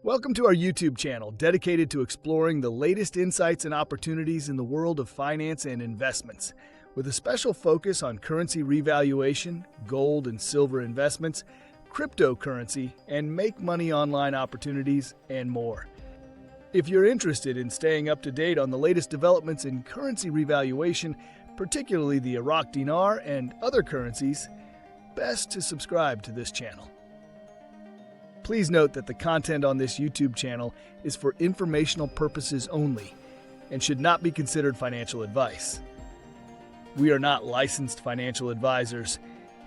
Welcome to our YouTube channel dedicated to exploring the latest insights and opportunities in the world of finance and investments, with a special focus on currency revaluation, gold and silver investments, cryptocurrency, and make money online opportunities, and more. If you're interested in staying up to date on the latest developments in currency revaluation, particularly the Iraqi Dinar and other currencies, best to subscribe to this channel. Please note that the content on this YouTube channel is for informational purposes only and should not be considered financial advice. We are not licensed financial advisors,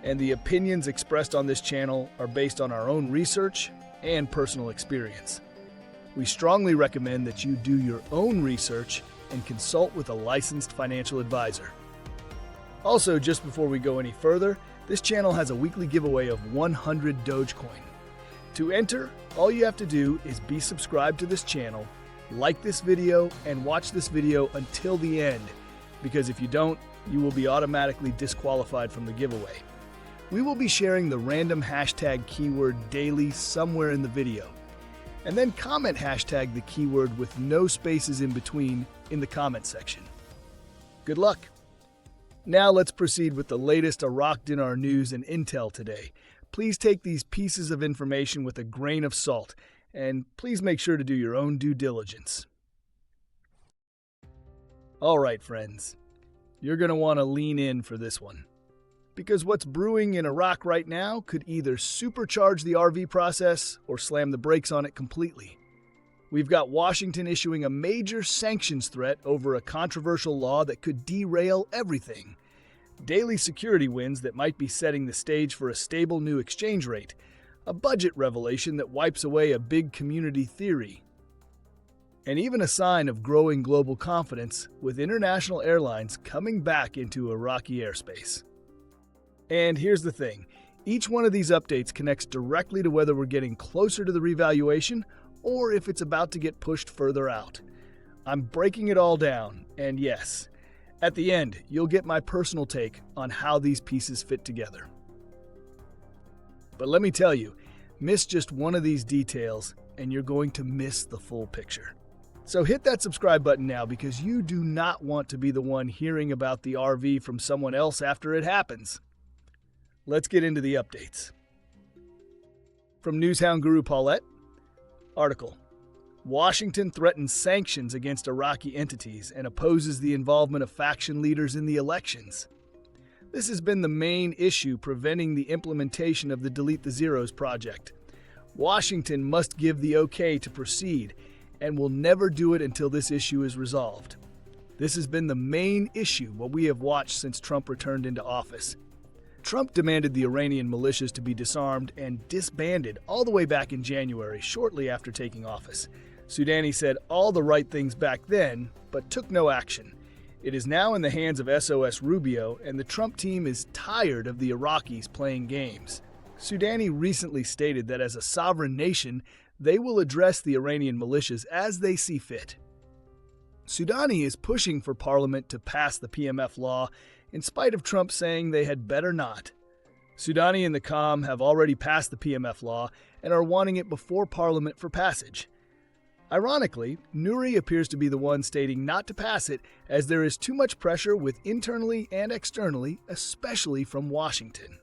and the opinions expressed on this channel are based on our own research and personal experience. We strongly recommend that you do your own research and consult with a licensed financial advisor. Also, just before we go any further, this channel has a weekly giveaway of 100 Dogecoin. To enter, all you have to do is be subscribed to this channel, like this video, and watch this video until the end, because if you don't, you will be automatically disqualified from the giveaway. We will be sharing the random hashtag keyword daily somewhere in the video, and then comment hashtag the keyword with no spaces in between in the comment section. Good luck! Now let's proceed with the latest Iraqi Dinar news and intel today. Please take these pieces of information with a grain of salt, and please make sure to do your own due diligence. All right, friends, you're going to want to lean in for this one, because what's brewing in Iraq right now could either supercharge the RV process or slam the brakes on it completely. We've got Washington issuing a major sanctions threat over a controversial law that could derail everything. Daily security wins that might be setting the stage for a stable new exchange rate, a budget revelation that wipes away a big community theory, and even a sign of growing global confidence with international airlines coming back into Iraqi airspace. And here's the thing, each one of these updates connects directly to whether we're getting closer to the revaluation or if it's about to get pushed further out. I'm breaking it all down, and yes, at the end, you'll get my personal take on how these pieces fit together. But let me tell you, miss just one of these details and you're going to miss the full picture. So hit that subscribe button now, because you do not want to be the one hearing about the RV from someone else after it happens. Let's get into the updates. From Newshound Guru Paulette, article: Washington threatens sanctions against Iraqi entities and opposes the involvement of faction leaders in the elections. This has been the main issue preventing the implementation of the Delete the Zeros project. Washington must give the okay to proceed and will never do it until this issue is resolved. This has been the main issue what we have watched since Trump returned into office. Trump demanded the Iranian militias to be disarmed and disbanded all the way back in January, shortly after taking office. Soudani said all the right things back then, but took no action. It is now in the hands of SOS Rubio, and the Trump team is tired of the Iraqis playing games. Soudani recently stated that as a sovereign nation, they will address the Iranian militias as they see fit. Soudani is pushing for Parliament to pass the PMF law, in spite of Trump saying they had better not. Soudani and the COM have already passed the PMF law and are wanting it before Parliament for passage. Ironically, Nouri appears to be the one stating not to pass it, as there is too much pressure with internally and externally, especially from Washington.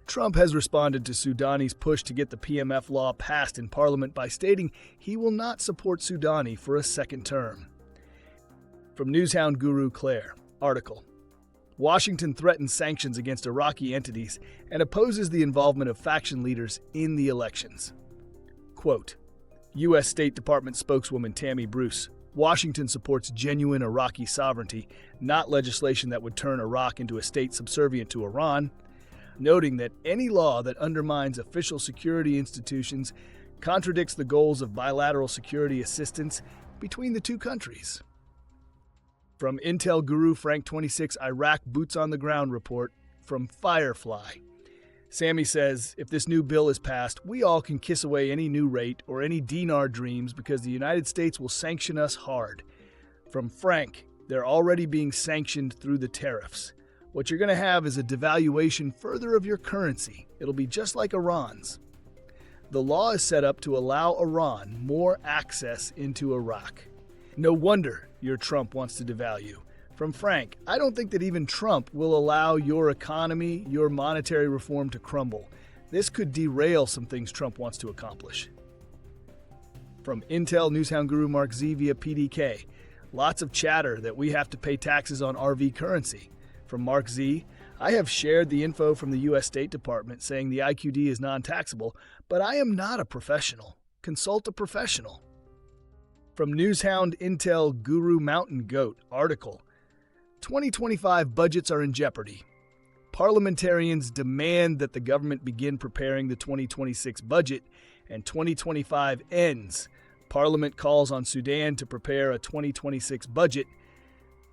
Trump has responded to Soudani's push to get the PMF law passed in Parliament by stating he will not support Soudani for a second term. From Newshound Guru Claire, article: Washington threatens sanctions against Iraqi entities and opposes the involvement of faction leaders in the elections. Quote, U.S. State Department spokeswoman Tammy Bruce: Washington supports genuine Iraqi sovereignty, not legislation that would turn Iraq into a state subservient to Iran, noting that any law that undermines official security institutions contradicts the goals of bilateral security assistance between the two countries. From Intel Guru Frank 26 Iraq Boots on the Ground report from Firefly. Sammy says, if this new bill is passed, we all can kiss away any new rate or any dinar dreams because the United States will sanction us hard. From Frank, they're already being sanctioned through the tariffs. What you're going to have is a devaluation further of your currency. It'll be just like Iran's. The law is set up to allow Iran more access into Iraq. No wonder your Trump wants to devalue. From Frank, I don't think that even Trump will allow your economy, your monetary reform to crumble. This could derail some things Trump wants to accomplish. From Intel Newshound Guru Mark Z via PDK, lots of chatter that we have to pay taxes on RV currency. From Mark Z, I have shared the info from the U.S. State Department saying the IQD is non-taxable, but I am not a professional. Consult a professional. From Newshound Intel Guru Mountain Goat article, 2025 budgets are in jeopardy. Parliamentarians demand that the government begin preparing the 2026 budget, and 2025 ends. Parliament calls on Sudan to prepare a 2026 budget.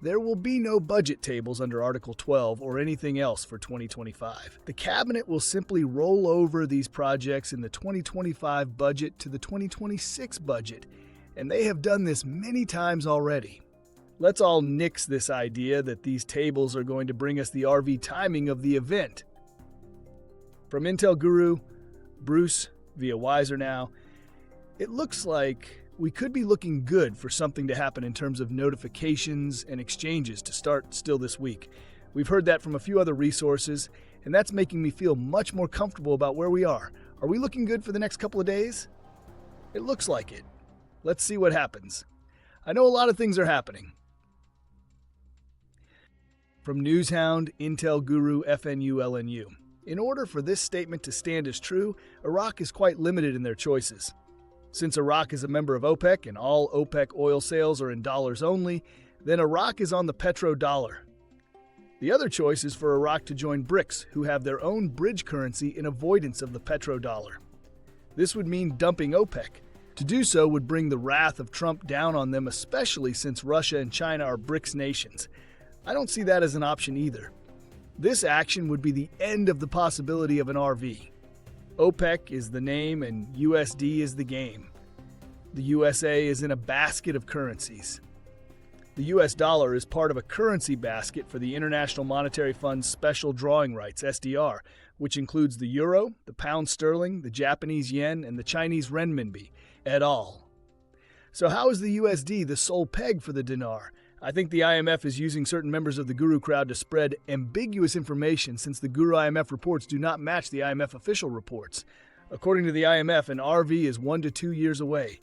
There will be no budget tables under Article 12 or anything else for 2025. The cabinet will simply roll over these projects in the 2025 budget to the 2026 budget, and they have done this many times already. Let's all nix this idea that these tables are going to bring us the RV timing of the event. From Intel Guru, Bruce via Wiser Now, it looks like we could be looking good for something to happen in terms of notifications and exchanges to start still this week. We've heard that from a few other resources, and that's making me feel much more comfortable about where we are. Are we looking good for the next couple of days? It looks like it. Let's see what happens. I know a lot of things are happening. From Newshound, Intel Guru, FNU, LNU. In order for this statement to stand as true, Iraq is quite limited in their choices. Since Iraq is a member of OPEC and all OPEC oil sales are in dollars only, then Iraq is on the petrodollar. The other choice is for Iraq to join BRICS, who have their own bridge currency in avoidance of the petrodollar. This would mean dumping OPEC. To do so would bring the wrath of Trump down on them, especially since Russia and China are BRICS nations. I don't see that as an option either. This action would be the end of the possibility of an RV. OPEC is the name and USD is the game. The USA is in a basket of currencies. The US dollar is part of a currency basket for the International Monetary Fund's special drawing rights, SDR, which includes the euro, the pound sterling, the Japanese yen, and the Chinese renminbi, et al. So how is the USD the sole peg for the dinar? I think the IMF is using certain members of the Guru crowd to spread ambiguous information since the Guru IMF reports do not match the IMF official reports. According to the IMF, an RV is 1 to 2 years away.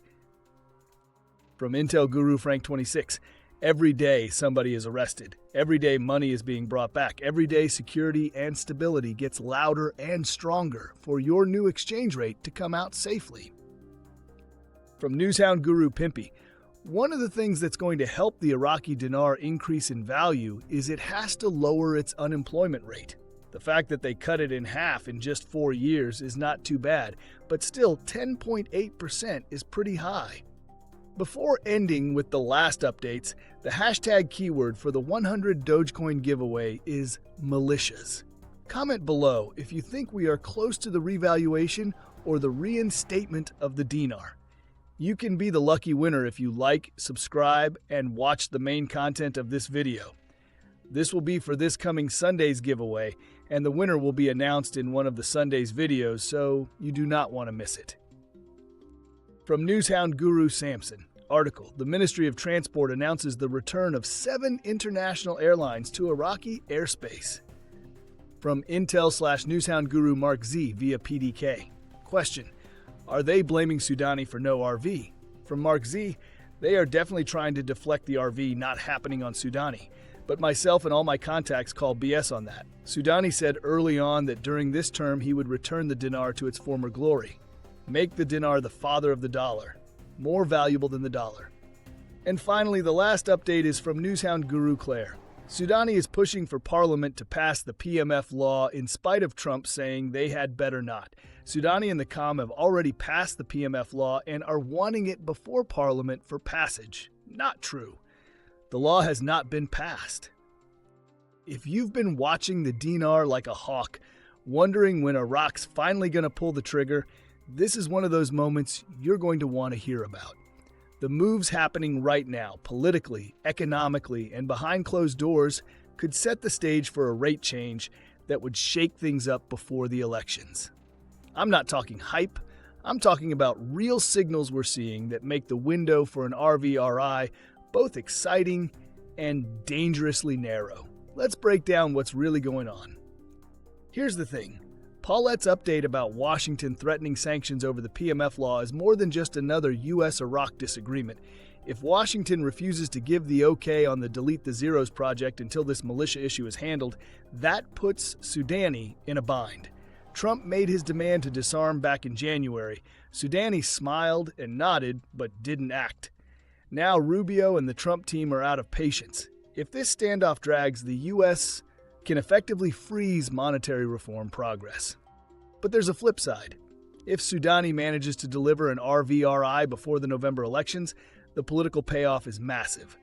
From Intel Guru Frank 26, every day somebody is arrested. Every day money is being brought back. Every day security and stability gets louder and stronger for your new exchange rate to come out safely. From Newshound Guru Pimpy, one of the things that's going to help the Iraqi dinar increase in value is it has to lower its unemployment rate. The fact that they cut it in half in just 4 years is not too bad, but still 10.8% is pretty high. Before ending with the last updates, the hashtag keyword for the 100 Dogecoin giveaway is militias. Comment below if you think we are close to the revaluation or the reinstatement of the dinar. You can be the lucky winner if you like, subscribe, and watch the main content of this video. This will be for this coming Sunday's giveaway, and the winner will be announced in one of the Sunday's videos, so you do not want to miss it. From Newshound Guru Samson, article, the Ministry of Transport announces the return of 7 international airlines to Iraqi airspace. From Intel/Newshound Guru Mark Z via PDK. Question. Are they blaming Sudani for no RV? From Mark Z, they are definitely trying to deflect the RV not happening on Sudani, but myself and all my contacts call BS on that. Sudani said early on that during this term he would return the dinar to its former glory. Make the dinar the father of the dollar, more valuable than the dollar. And finally, the last update is from Newshound Guru Claire. Sudani is pushing for Parliament to pass the PMF law in spite of Trump saying they had better not. Sudani and the COM have already passed the PMF law and are wanting it before Parliament for passage. Not true. The law has not been passed. If you've been watching the dinar like a hawk, wondering when Iraq's finally going to pull the trigger, this is one of those moments you're going to want to hear about. The moves happening right now, politically, economically, and behind closed doors, could set the stage for a rate change that would shake things up before the elections. I'm not talking hype, I'm talking about real signals we're seeing that make the window for an RVRI both exciting and dangerously narrow. Let's break down what's really going on. Here's the thing. Paulette's update about Washington threatening sanctions over the PMF law is more than just another U.S.-Iraq disagreement. If Washington refuses to give the okay on the Delete the Zeros project until this militia issue is handled, that puts Soudani in a bind. Trump made his demand to disarm back in January. Soudani smiled and nodded, but didn't act. Now Rubio and the Trump team are out of patience. If this standoff drags, the U.S. can effectively freeze monetary reform progress. But there's a flip side. If Soudani manages to deliver an RVRI before the November elections, the political payoff is massive.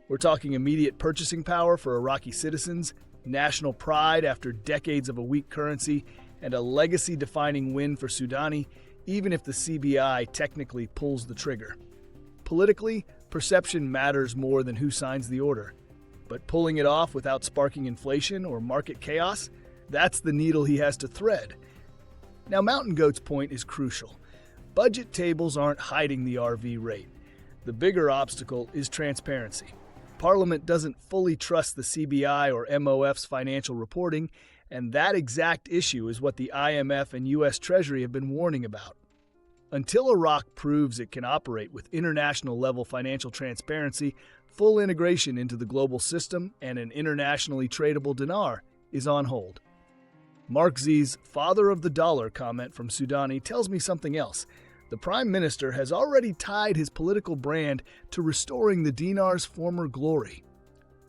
We're talking immediate purchasing power for Iraqi citizens, national pride after decades of a weak currency, and a legacy-defining win for Soudani, even if the CBI technically pulls the trigger. Politically, perception matters more than who signs the order. But pulling it off without sparking inflation or market chaos, that's the needle he has to thread. Now, Mountain Goat's point is crucial. Budget tables aren't hiding the RV rate. The bigger obstacle is transparency. Parliament doesn't fully trust the CBI or MOF's financial reporting, and that exact issue is what the IMF and U.S. Treasury have been warning about. Until Iraq proves it can operate with international-level financial transparency, full integration into the global system, and an internationally tradable dinar is on hold. Mark Z's "father of the dollar" comment from Soudani tells me something else. The Prime Minister has already tied his political brand to restoring the dinar's former glory.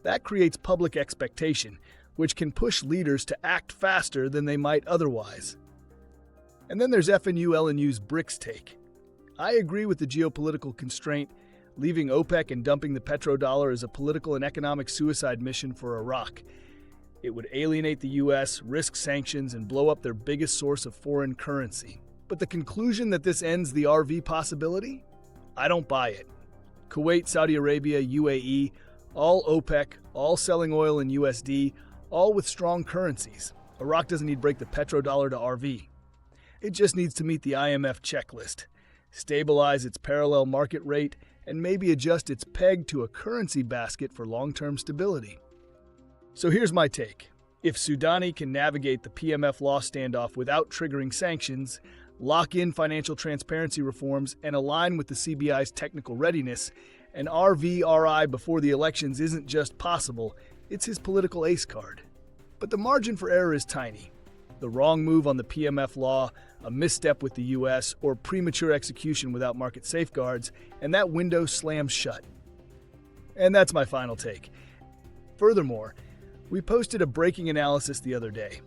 That creates public expectation, which can push leaders to act faster than they might otherwise. And then there's FNU-LNU's BRICS take. I agree with the geopolitical constraint. Leaving OPEC and dumping the petrodollar is a political and economic suicide mission for Iraq. It would alienate the U.S., risk sanctions, and blow up their biggest source of foreign currency. But the conclusion that this ends the RV possibility? I don't buy it. Kuwait, Saudi Arabia, UAE, all OPEC, all selling oil in USD, all with strong currencies. Iraq doesn't need to break the petrodollar to RV. It just needs to meet the IMF checklist, stabilize its parallel market rate, and maybe adjust its peg to a currency basket for long-term stability. So here's my take. If Soudani can navigate the PMF law standoff without triggering sanctions, lock in financial transparency reforms, and align with the CBI's technical readiness, an RVRI before the elections isn't just possible, it's his political ace card. But the margin for error is tiny. The wrong move on the PMF law, a misstep with the U.S., or premature execution without market safeguards, and that window slams shut. And that's my final take. Furthermore, we posted a breaking analysis the other day.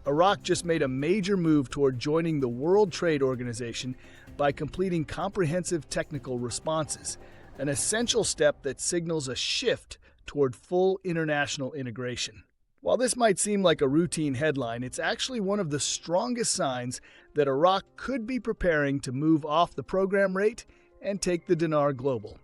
Iraq just made a major move toward joining the World Trade Organization by completing comprehensive technical responses, an essential step that signals a shift toward full international integration. While this might seem like a routine headline, it's actually one of the strongest signs that Iraq could be preparing to move off the program rate and take the dinar global.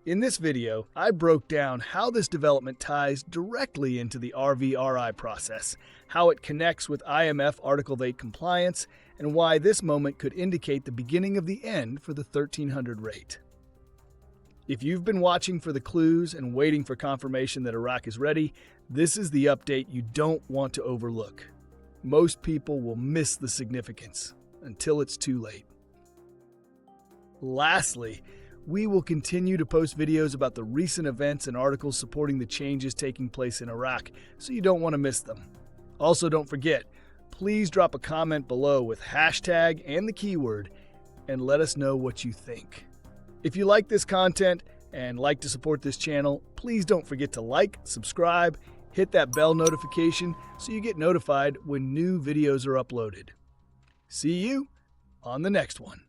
In this video, I broke down how this development ties directly into the RVRI process, how it connects with IMF Article 8 compliance, and why this moment could indicate the beginning of the end for the 1300 rate. If you've been watching for the clues and waiting for confirmation that Iraq is ready, this is the update you don't want to overlook. Most people will miss the significance until it's too late. Lastly, we will continue to post videos about the recent events and articles supporting the changes taking place in Iraq, so you don't want to miss them. Also, don't forget, please drop a comment below with hashtag and the keyword and let us know what you think. If you like this content and like to support this channel, please don't forget to like, subscribe, hit that bell notification so you get notified when new videos are uploaded. See you on the next one.